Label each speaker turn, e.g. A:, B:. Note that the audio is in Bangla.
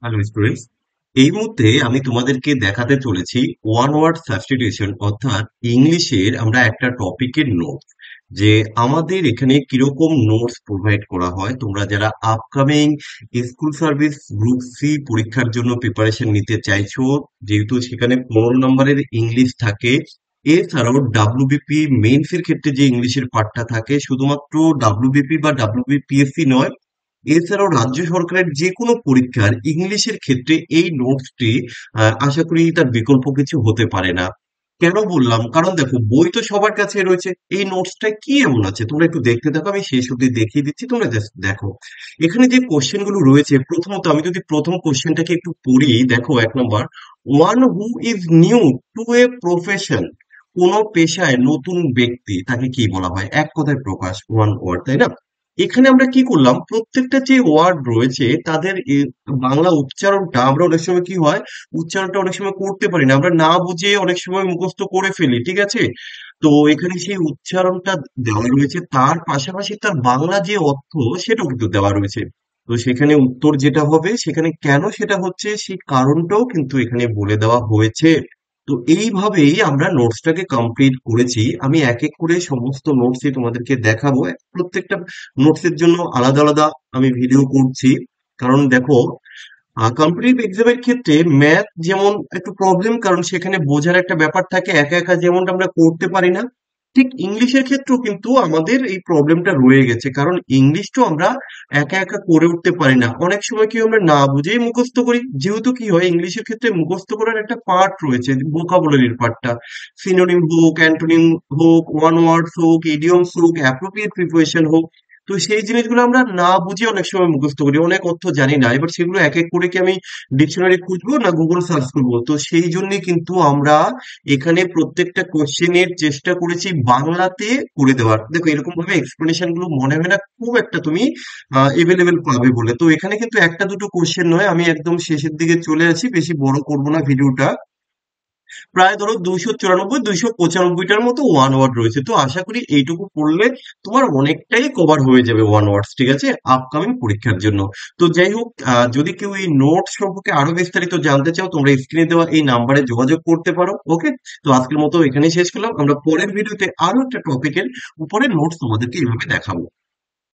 A: হ্যালো স্টুডেন্টস, এই মুহূর্তে আমি তোমাদেরকে দেখাতে চলেছি ওয়ান ওয়ার্ড সাবস্টিটিউশন, অর্থাৎ ইংলিশের আমরা একটা টপিকের নোট, যে আমাদের এখানে কিরকম নোটস প্রোভাইড করা হয়। তোমরা যারা upcoming school service group C পরীক্ষার জন্য প্রিপারেশন নিতে চাইছো, যেহেতু সেখানে 15 নম্বরের ইংলিশ থাকে, এছাড়াও ডাব্লিউবিপি মেইনস এর ক্ষেত্রে যে ইংলিশের পার্টটা থাকে, শুধুমাত্র ডাব্লিউবিপি বা ডাব্লিউবিপিএসসি নয়, এছাড়াও রাজ্য সরকারের যে কোনো পরীক্ষার ইংলিশের ক্ষেত্রে এই নোটসটি আশা করি তার বিকল্প কিছু হতে পারে না। কেন বললাম? কারণ দেখো, বই তো সবার কাছে রয়েছে, এই নোটসটা কি এমন আছে তোমরা একটু দেখতে থাকো, আমি শেষ অবধি দেখিয়ে দিচ্ছি, তোমরা জাস্ট দেখো। এখানে যে কোশ্চেন গুলো রয়েছে, প্রথমত আমি যদি প্রথম কোশ্চেনটাকে একটু পড়ি, দেখো 1 নম্বর, one who is new to a profession. কোন পেশায় নতুন ব্যক্তি, তাকে কি বলা হয়? এক কথায় প্রকাশ, ওয়ান ওয়ার্ড, তাই না? এখানে আমরা কি করলাম, প্রত্যেকটা যে ওয়ার্ড রয়েছে তাদের বাংলা উচ্চারণটা আমরা অনেক সময় কি হয়, উচ্চারণটা অনেক সময় করতে পারি না, আমরা না বুঝে অনেক সময় মুখস্থ করে ফেলি, ঠিক আছে? তো এখানে সেই উচ্চারণটা দেওয়া রয়েছে, তার পাশাপাশি তার বাংলা যে অর্থ সেটাও কিন্তু দেওয়া রয়েছে। তো সেখানে উত্তর যেটা হবে, সেখানে কেন সেটা হচ্ছে সেই কারণটাও কিন্তু এখানে বলে দেওয়া হয়েছে। তো এইভাবেই আমরা নোটসটাকে কমপ্লিট করেছি। আমি এক এক করে সমস্ত নোটসই তোমাদেরকে দেখাবো। প্রত্যেকটা নোটসের জন্য আলাদা আলাদা আমি ভিডিও করছি। কারণ দেখো, কম্পিটিটিভ এক্সামের ক্ষেত্রে ম্যাথ যেমন একটু প্রবলেম, কারণ সেখানে বোঝার একটা ব্যাপার থাকে, একা একা যেমন আমরা করতে পারি না, ঠিক ইংলিশের ক্ষেত্রেও কিন্তু আমাদের এই প্রবলেমটা রয়ে গেছে, কারণ ইংলিশটাও আমরা একা একা করে উঠতে পারি না, অনেক সময় কি আমরা না বুঝেই মুখস্থ করি। যেহেতু কি হয়, ইংলিশের ক্ষেত্রে মুখস্থ করার একটা পার্ট রয়েছে, ভোকাবুলারির পার্টটা, সিনোনিম হোক, অ্যান্টোনিম হোক, ওয়ান ওয়ার্ডস হোক, ইডিয়মস হোক, অ্যাপ্রোপ্রিয়েট প্রিপোজিশন হোক, তো সেই জিনিসগুলো আমরা না বুঝে অনেক সময় মুখস্থ করি, অনেক অর্থ জানি না, এবার সেগুলো এক এক করে কি আমি ডিকশনারি খুঁজবো না গুগল সার্চ করবো? তো সেই জন্য কিন্তু আমরা এখানে প্রত্যেকটা কোশ্চেনের চেষ্টা করেছি বাংলাতে করে দেওয়ার। দেখো, এরকম ভাবে এক্সপ্লেনেশন গুলো মনে হয় না খুব একটা তুমি এভেলেবেল পাবে বলে। তো এখানে কিন্তু একটা দুটো কোশ্চেন নয়, আমি একদম শেষের দিকে চলে আসি, বেশি বড় করবো না ভিডিওটা। প্রায় ধরো 294 295টার মতো ওয়ান ওয়ার্ড রয়েছে, তো আশা করি এইটুকু পড়লে তোমার অনেকটাই কভার হয়ে যাবে ওয়ান ওয়ার্ডস, ঠিক আছে, আপকামিং পরীক্ষার জন্য। তো যাই হোক, যদি কেউ এই নোটস সম্পর্কে আরো বিস্তারিত জানতে চাও, তোমরা স্ক্রিনে দেওয়া এই নাম্বারে যোগাযোগ করতে পারো। ওকে, তো আজকের মতো এখানেই শেষ করলাম। আমরা পরের ভিডিওতে আরো একটা টপিকের উপরে নোটস তোমাদেরকে এইভাবে দেখাবো।